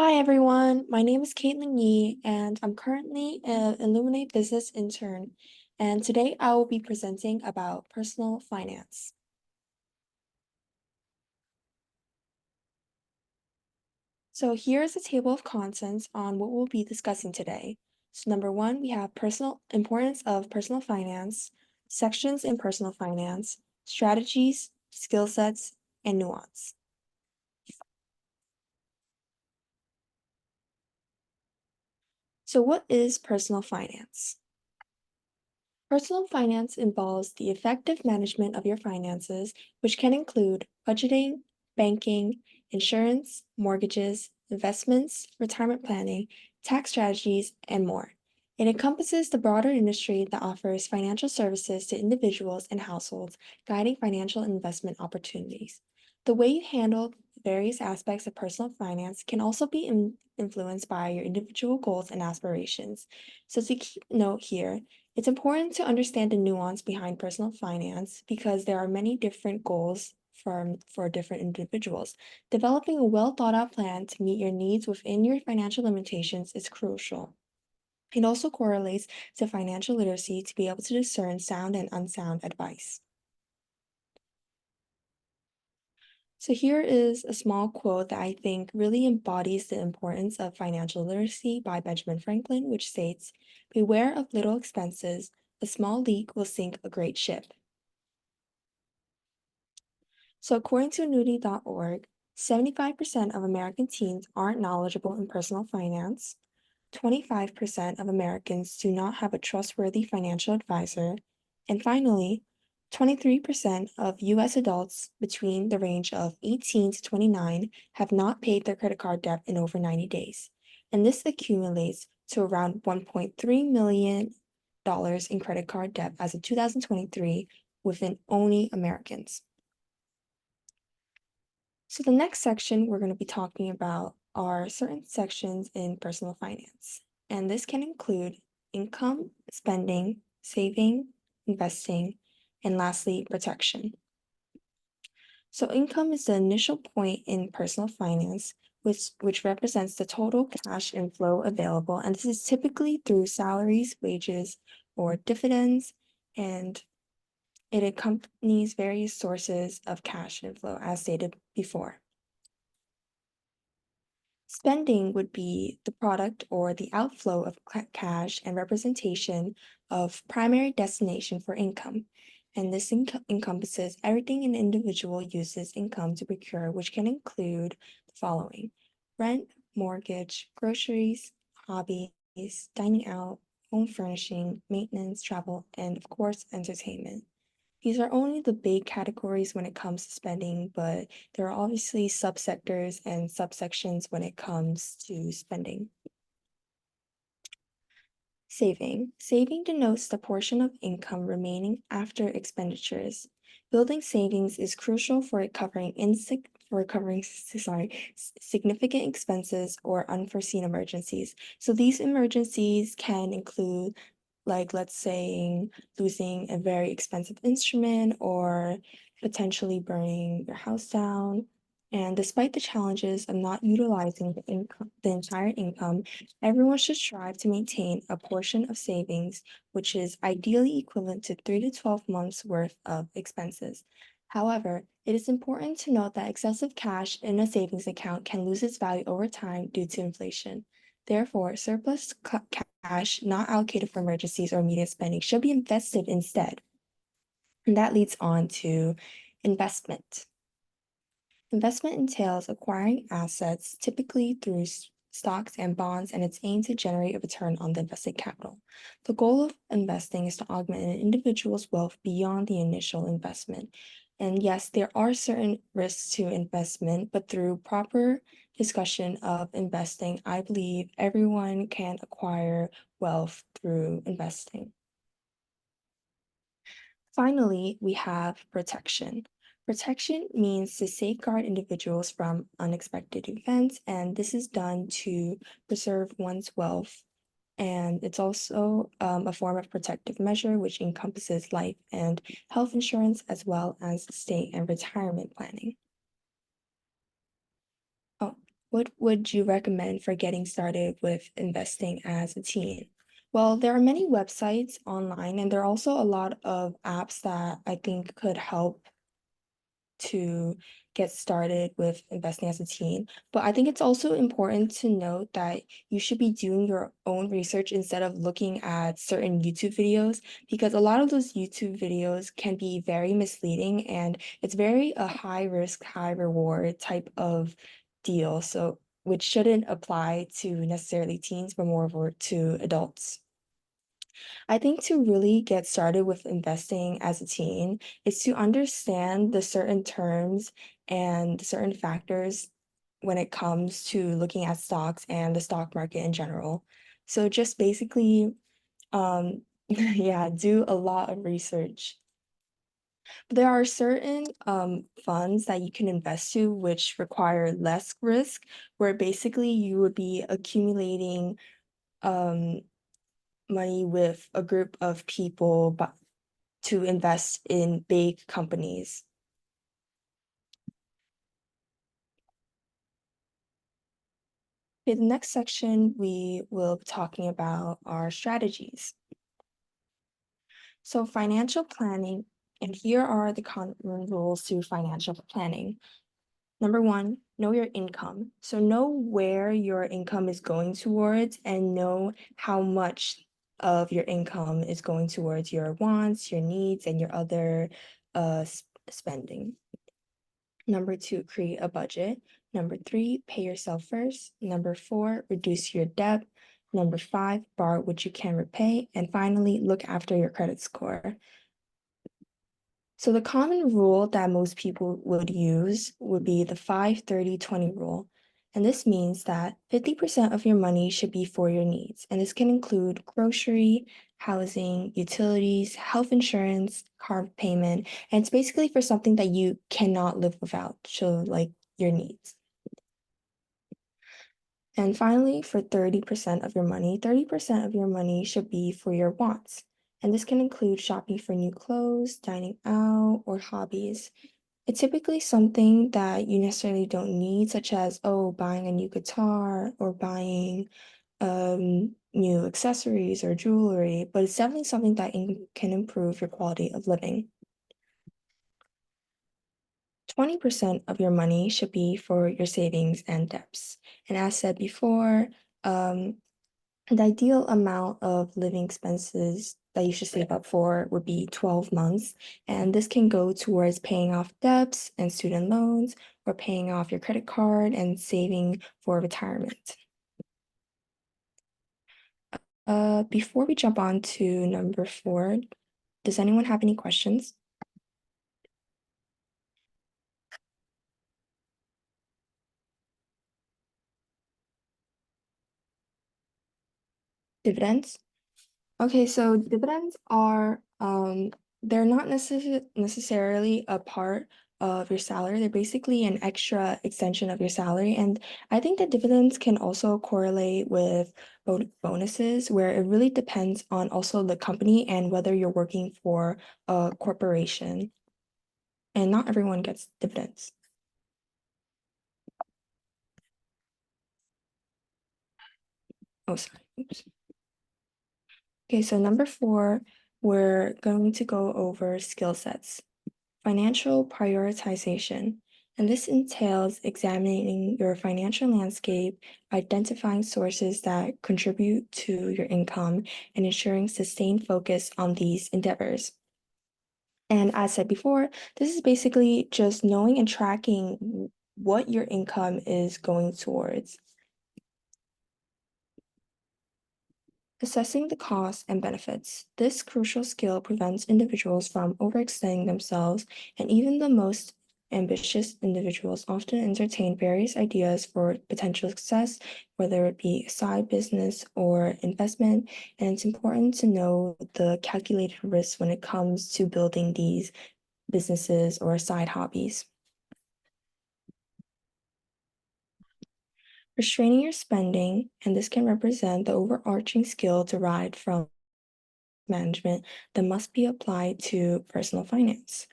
Hi everyone, my name is Kaitlyn Ye and I'm currently an Illuminate Business Intern. And today I will be presenting about personal finance. So here's a table of contents on what we'll be discussing today. So number one, we have personal importance of personal finance, sections in personal finance, strategies, skill sets, and nuance. So what is personal finance? Personal finance involves the effective management of your finances, which can include budgeting, banking, insurance, mortgages, investments, retirement planning, tax strategies, and more. It encompasses the broader industry that offers financial services to individuals and households, guiding financial investment opportunities. The way you handle various aspects of personal finance can also be influenced by your individual goals and aspirations. So, to keep note here, it's important to understand the nuance behind personal finance because there are many different goals for different individuals. Developing a well thought out plan to meet your needs within your financial limitations is crucial. It also correlates to financial literacy to be able to discern sound and unsound advice. So here is a small quote that I think really embodies the importance of financial literacy by Benjamin Franklin, which states, "Beware of little expenses. A small leak will sink a great ship." So according to Nudie.org, 75% of American teens aren't knowledgeable in personal finance. 25% of Americans do not have a trustworthy financial advisor. And finally, 23% of US adults between the range of 18 to 29 have not paid their credit card debt in over 90 days. And this accumulates to around $1.3 million in credit card debt as of 2023 within only Americans. So the next section we're going to be talking about are certain sections in personal finance. And this can include income, spending, saving, investing, and lastly, protection. So income is the initial point in personal finance, which represents the total cash inflow available. And this is typically through salaries, wages, or dividends, and it accompanies various sources of cash inflow, as stated before. Spending would be the product or the outflow of cash and representation of primary destination for income. And this encompasses everything an individual uses income to procure, which can include the following: rent, mortgage, groceries, hobbies, dining out, home furnishing, maintenance, travel, and of course, entertainment. These are only the big categories when it comes to spending, but there are obviously subsectors and subsections when it comes to spending. Saving. Saving denotes the portion of income remaining after expenditures. Building savings is crucial for recovering significant expenses or unforeseen emergencies. So these emergencies can include, like, let's say losing a very expensive instrument or potentially burning your house down. And despite the challenges of not utilizing the entire income, everyone should strive to maintain a portion of savings, which is ideally equivalent to 3 to 12 months worth of expenses. However, it is important to note that excessive cash in a savings account can lose its value over time due to inflation. Therefore, surplus cash not allocated for emergencies or immediate spending should be invested instead. And that leads on to investment. Investment entails acquiring assets, typically through stocks and bonds, and it's aimed to generate a return on the invested capital. The goal of investing is to augment an individual's wealth beyond the initial investment. And yes, there are certain risks to investment, but through proper discussion of investing, I believe everyone can acquire wealth through investing. Finally, we have protection. Protection means to safeguard individuals from unexpected events, and this is done to preserve one's wealth. And it's also a form of protective measure, which encompasses life and health insurance, as well as estate and retirement planning. Oh, What would you recommend for getting started with investing as a teen? Well, there are many websites online, and there are also a lot of apps that I think could help to get started with investing as a teen. But I think it's also important to note that you should be doing your own research instead of looking at certain YouTube videos, because a lot of those YouTube videos can be very misleading and it's very a high risk, high reward type of deal. So which shouldn't apply to necessarily teens, but more over to adults. I think to really get started with investing as a teen is to understand the certain terms and certain factors when it comes to looking at stocks and the stock market in general. So just basically, yeah, do a lot of research. There are certain funds that you can invest to which require less risk, where basically you would be accumulating um money with a group of people but to invest in big companies. Okay, the next section we will be talking about our strategies. So financial planning, and here are the common rules to financial planning. Number one, know your income. So know where your income is going towards and know how much of your income is going towards your wants, your needs, and your other spending. Number two, create a budget. Number three, pay yourself first. Number four, reduce your debt. Number five, borrow what you can repay. And finally, look after your credit score. So the common rule that most people would use would be the 5-30-20 rule. And this means that 50% of your money should be for your needs. And this can include grocery, housing, utilities, health insurance, car payment, and it's basically for something that you cannot live without, so like your needs. And finally, for 30% of your money, 30% of your money should be for your wants. And this can include shopping for new clothes, dining out, or hobbies. It's typically something that you necessarily don't need, such as, oh, buying a new guitar or buying new accessories or jewelry, but it's definitely something that can improve your quality of living. 20% of your money should be for your savings and debts. And as said before, the ideal amount of living expenses that you should save up for would be 12 months. And this can go towards paying off debts and student loans or paying off your credit card and saving for retirement. Before we jump on to number 4, does anyone have any questions? Dividends? Okay, so dividends are they're not necessarily a part of your salary. They're basically an extra extension of your salary. And I think that dividends can also correlate with bonuses, where it really depends on also the company and whether you're working for a corporation. And not everyone gets dividends. Oh, sorry. Oops. Okay, so number 4, we're going to go over skill sets. Financial prioritization, and this entails examining your financial landscape, identifying sources that contribute to your income, and ensuring sustained focus on these endeavors. And as said before, this is basically just knowing and tracking what your income is going towards. Assessing the costs and benefits. This crucial skill prevents individuals from overextending themselves, and even the most ambitious individuals often entertain various ideas for potential success, whether it be a side business or investment. And it's important to know the calculated risks when it comes to building these businesses or side hobbies. Restraining your spending, and this can represent the overarching skill derived from management that must be applied to personal finance.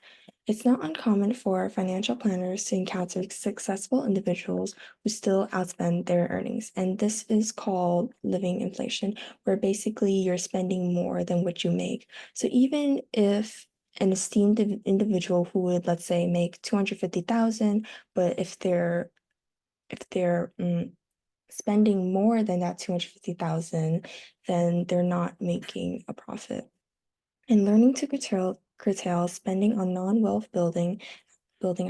It's not uncommon for financial planners to encounter successful individuals who still outspend their earnings. And this is called living inflation, where basically you're spending more than what you make. So even if an esteemed individual who would, let's say, make 250,000, but if they're spending more than that 250,000, then they're not making a profit. And learning to curtail spending on non-wealth building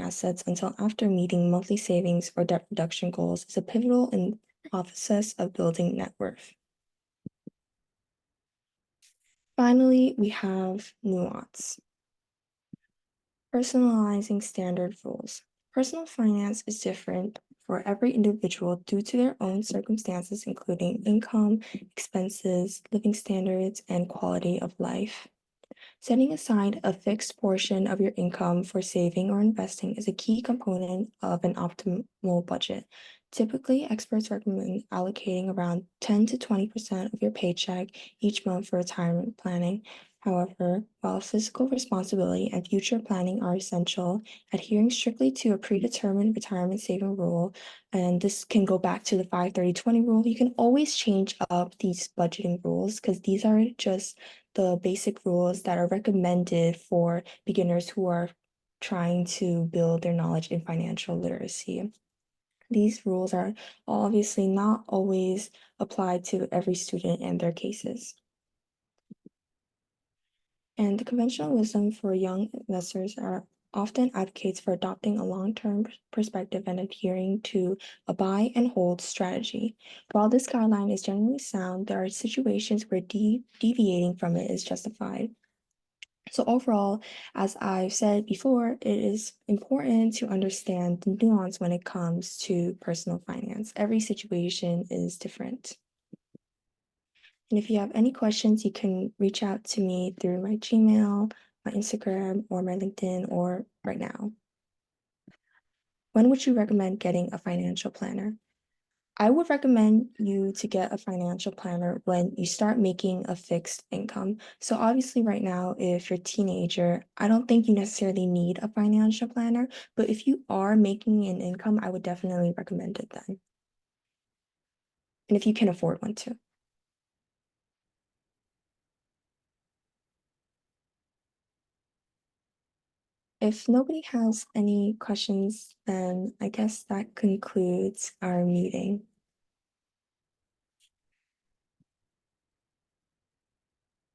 assets until after meeting monthly savings or debt reduction goals is a pivotal in the process of building net worth. Finally, we have nuance. Personalizing standard rules. Personal finance is different for every individual due to their own circumstances, including income, expenses, living standards, and quality of life. Setting aside a fixed portion of your income for saving or investing is a key component of an optimal budget. Typically, experts recommend allocating around 10 to 20% of your paycheck each month for retirement planning. However, while fiscal responsibility and future planning are essential, adhering strictly to a predetermined retirement saving rule, and this can go back to the 5-30-20 rule, you can always change up these budgeting rules because these are just the basic rules that are recommended for beginners who are trying to build their knowledge in financial literacy. These rules are obviously not always applied to every student and their cases. And the conventional wisdom for young investors are often advocates for adopting a long-term perspective and adhering to a buy and hold strategy. While this guideline is generally sound, there are situations where deviating from it is justified. So overall, as I've said before, it is important to understand the nuance when it comes to personal finance. Every situation is different. And if you have any questions, you can reach out to me through my Gmail, my Instagram, or my LinkedIn, or right now. When would you recommend getting a financial planner? I would recommend you to get a financial planner when you start making a fixed income. So obviously right now, if you're a teenager, I don't think you necessarily need a financial planner, but if you are making an income, I would definitely recommend it then. And if you can afford one too. If nobody has any questions, then I guess that concludes our meeting.